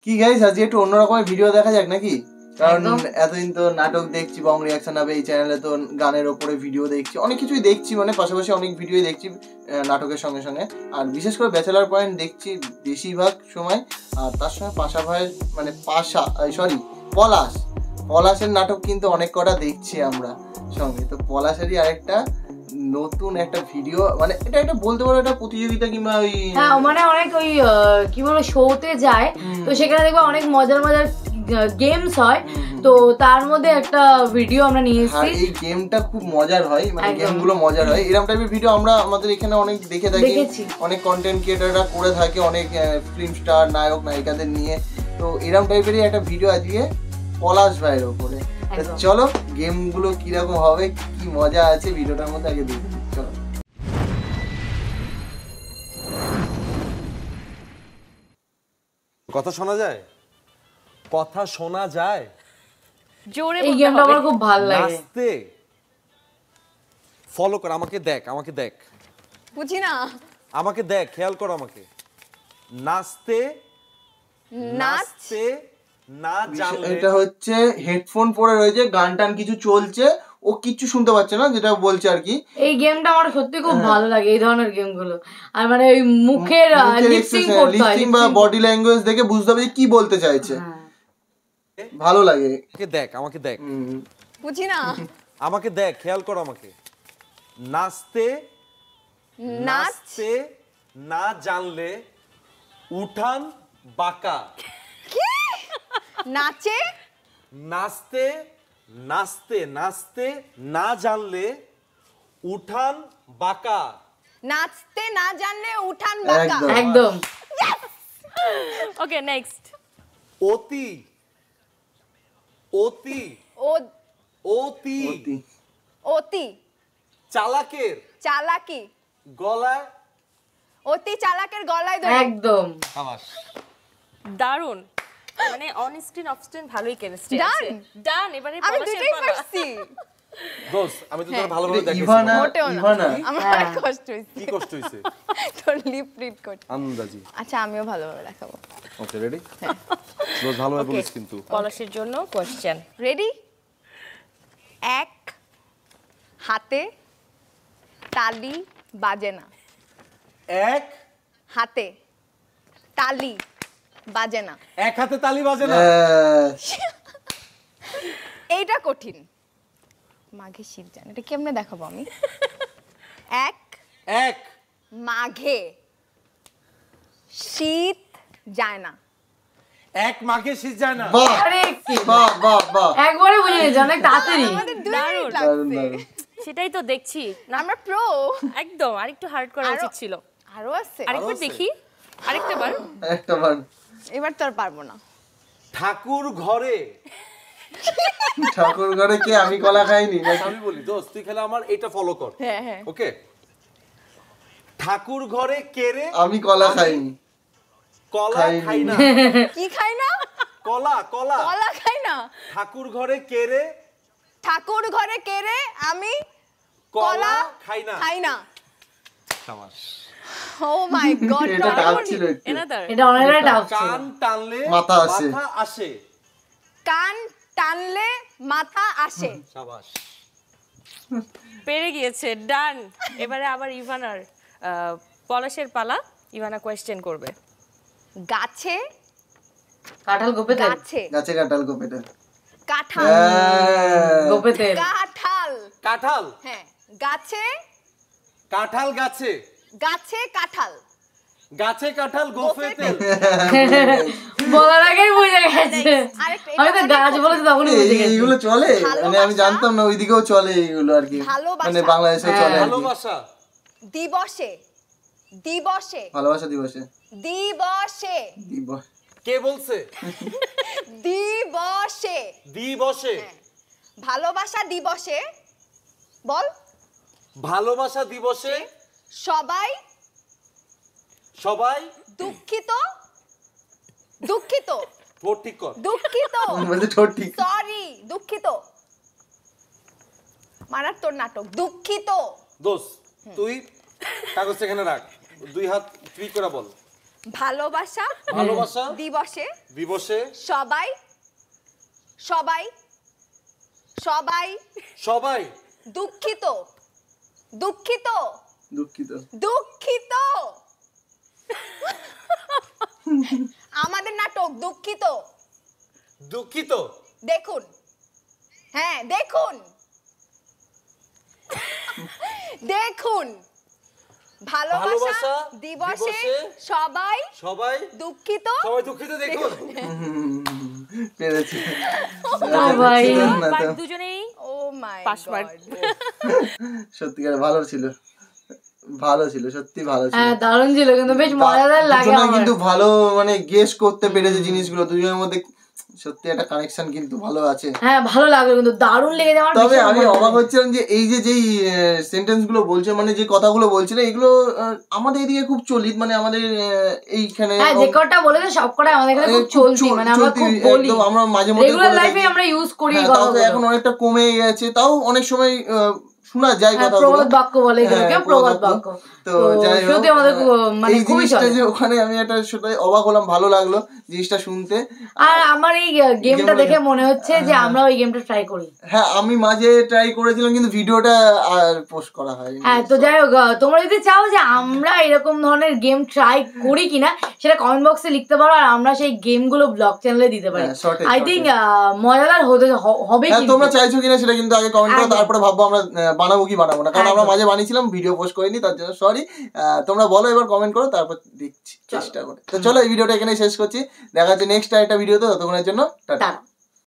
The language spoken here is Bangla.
কি গাইস, আজকে একটু অন্যরকমের ভিডিও দেখা যাক নাকি? কারণ এতদিন তো নাটক দেখছি, বং রিয়াকশন হবে, এই চ্যানেলে তো গানের ওপরে ভিডিও দেখছি, অনেক কিছুই দেখছি, মানে পাশাপাশি অনেক ভিডিওই দেখছি নাটকের সঙ্গে সঙ্গে। আর বিশেষ করে ব্যাচেলার পয়েন্ট দেখছি বেশিরভাগ সময়। আর তার সঙ্গে পলাশের নাটক কিন্তু অনেক কটা দেখছি আমরা সঙ্গে। তো পলাশেরই আরেকটা নতুন একটা ভিডিও, মানে এটা একটা বলতে পারো একটা প্রতিযোগিতা কিংবা ওই মানে অনেক ওই কি বলবো শোতে যায়, তো সেখানে দেখবা অনেক মজার মজার গেমস হয়, তো তার মধ্যে একটা ভিডিও আমরা নিয়ে এসেছি। এই গেমটা খুব মজার হয়, মানে গেমগুলো মজার হয়। এরকম টাইপের ভিডিও আমরা আমাদের এখানে অনেক দেখে থাকি, অনেক কন্টেন্ট ক্রিয়েটররা করে থাকে, অনেক ফিল্ম স্টার নায়ক নায়িকাদের নিয়ে। তো এরকম টাইপেরই একটা ভিডিও আজকে পলাশ ভাইয়ের ওপরে। চলো গেমগুলো কিরকম হবে, কি মজা আছে ভিডিওটার মধ্যে আগে দেখি। চলো। কথা শোনা যায়? কথা শোনা যায়? জোরে এই গেমটা আমার খুব ভালো লাগে। নাচতে ফলো কর, আমাকে দেখ বুঝি না, আমাকে দেখ, খেয়াল কর আমাকে। নাচতে না জানলে, এটা হচ্ছে হেডফোন পরে রয়েছে, গান টান কিছু চলছে, ও কিচ্ছু শুনতে পাচ্ছে না যেটা বলছে আর কি। এই গেমটা আমার সত্যি খুব ভালো লাগে, এই ধরনের গেমগুলো। আর মানে ওই মুখের লিপসিং করতে হয়, লিপসিং বা বডি ল্যাঙ্গুয়েজ দেখে বুঝতে হবে কি বলতে চাইছে। ভালো লাগে। আমাকে দেখ বুঝি না, আমাকে দেখ, খেয়াল কর আমাকে। নাচতে না জানলে উঠান বাঁকা। নাচতে না জানলে উঠান বাঁকা। নাচতে না জানলে উঠান বাঁকা। একদম। ওকে, নেক্সট। অতি চালাকি গলায়, অতি চালাকের গলায় ধরে। একদম। দারুন, মানে অন স্ক্রিন অফ স্ক্রিন ভালোই কেমিস্ট্রি আছে। ডান। এবারে আমি দুটোই পারছি। দোস, আমি তো তোর ভালোভাবে দেখেছি। ইভানা আমার কষ্ট হইছে। কি কষ্ট হইছে? তোর লিপ রিড করতে আন্দাজি। আচ্ছা, আমিও ভালোভাবে দেখাবো। ওকে, রেডি? দোস ভালোভাবে বলিস কিন্তু। পলাশের জন্য কোশ্চেন রেডি? এক হাতে তালি বাজে না। এক হাতে তালি বাজে না। এক হাতে তালি বাজে না। এইটা কঠিন। মাঘে শীত জান, এটা কেমনে দেখাবো আমি? এক মাঘে শীত যায় না। এক মাঘে শীত যায় না। একবারে বুঝে গেছি, অনেক তাড়াতাড়ি। আমাদের 2 মিনিট লাগছে। সেটাই তো দেখছি। আমরা প্রো। একদম, আরেকটু হার্ড করা উচিত ছিল। আরো আছে। আরেকবার দেখি, আরেকটা বার। এবার তো আর পারবো না। ঠাকুর ঘরে কি আমি কলা খাইনি? আমি বলি দোস্ত, তুই খেলে আমার এটা ফলো কর। হ্যাঁ। ওকে। ঠাকুর ঘরে কেরে আমি কলা খাইনি। কলা খাই না। কি খাই না? কলা খাই না। ঠাকুর ঘরে কেরে আমি কলা খাই না। ও মাই গড, এটা টাফ ছিল একটু। এটা অনেকটা টাফ ছিল। কান টানলে মাথা আসে। কান টানলে মাথা আসে। শাবাশ, পেরে গিয়েছে। ডান। এবারে আবার ইভানার পলাশের পালা। ইভানা কোশ্চেন করবে। গাছে কাঁঠাল গোপেতে। গাছে কাঁঠাল গোপেতে। কাঁঠাল গোপেতে। কাঁঠাল। হ্যাঁ, গাছে কাঁঠাল গাছে কাঁঠাল। গাছে কাঁঠাল গোফেতে। বলার আগেই বুঝে গেছে। আমি তো গাছ বলেছি তখনই বুঝে গেছি। এইগুলো চলে, মানে আমি জানতাম না ওইদিকেও চলে এইগুলো আর কি, মানে বাংলাদেশে চলে। ভালোবাসা দিবসে। ভালোবাসা দিবসে। কে বলছে? দিবসে। ভালোবাসা দিবসে। বল। ভালোবাসা দিবসে সবাই দুঃখিত। ঠোঁট ঠিক কর। সরি, দুঃখিত। মারার তোর নাটক। দুঃখিত। দোস, তুই কাগজ এখানে রাখ, 2 হাত ফ্রি করে বল। ভালোবাসা ভালোবাসা দিবসে দিবসে সবাই সবাই সবাই সবাই দুঃখিত দুঃখিত দুঃখিত। দুঃখিত আমাদের নাটক দুঃখিত দুঃখিত দেখুন হ্যাঁ দেখুন দেখুন ভালোবাসা ভালোবাসা দিবসে দিবসে সবাই সবাই দুঃখিত সবাই দুঃখিত দেখুন পেরেছি। ভাই। না তো, বাট দুজনেই ও মাই পাশ মার্ক। সত্যিকার ভালো ছিল, ভালো ছিল, সত্যি ভালো ছিল। হ্যাঁ দারুণ ছিল, কিন্তু বেশ মজাদার লাগে দুজনে আমার। কিন্তু ভালো মানে গেস করতে পেরেছে জিনিসগুলো, দুজনের মধ্যে সত্যি একটা কানেকশন কিন্তু ভালো আছে। হ্যাঁ ভালো লাগলো, কিন্তু দারুণ লেগেছে আমার। তবে ভীষণ আমি ভালো অবাক লেগেছে। হচ্ছিলাম যে এই যে যেই সেন্টেন্স গুলো বলছে, মানে যে কথাগুলো বলছে না, এগুলো আমাদের এদিকে খুব চলিত, মানে আমাদের এইখানে হ্যাঁ যে কটা বলেছে সব কটাই আমাদের এখানে খুব চলতি, মানে আমরা খুব বলি, একদম আমরা মাঝে মধ্যে রেগুলার বলে লাইফে থাকি। আমরা ইউজ করি হ্যাঁ, তাও তো এখন অনেকটা কমে গেছে, তাও অনেক সময় শোনা যায় হ্যাঁ, কথাগুলো। প্রবাদ বাক্য বলে এগুলোকে, হ্যাঁ, প্রবাদ বাক্য। তো তো যাই হোক, সত্যি আমাদের মানে এই খুবই জিনিসটা চলে। যে ওখানে আমি একটা সেটাই অবাক হলাম, ভালো লাগলো জিনিসটা শুনতে। আর আমার এই গেমটা দেখে মনে হচ্ছে যে আমরা ওই গেমটা ট্রাই করি। হ্যাঁ আমি মাঝে ট্রাই করেছিলাম, কিন্তু ভিডিওটা আর পোস্ট করা হয়নি। হ্যাঁ তো যাই হোক, তোমরা যদি চাও যে আমরা এরকম ধরনের গেম ট্রাই করি কিনা, সেটা কমেন্ট বক্সে লিখতে পারো, আর আমরা সেই গেমগুলো ব্লগ চ্যানেলে দিতে পারি। হ্যাঁ, short A, I short think মজাদার হবে। হ্যাঁ তোমরা চাইছো কিনা সেটা কিন্তু আগে কমেন্ট করো, একদম। তারপরে ভাববো আমরা বানাবো কি বানাবো না, কারণ আমরা একদম। মাঝে বানিয়েছিলাম, ভিডিও পোস্ট করিনি, তার জন্য সরি। তোমরা বলো, এবার কমেন্ট করো, তারপর দেখছি চেষ্টা করে। তো চলো এই ভিডিওটা এখানে শেষ করছি, দেখা হচ্ছে নেক্সট একটা ভিডিওতে, ততক্ষণের জন্য টাটা। টাটা।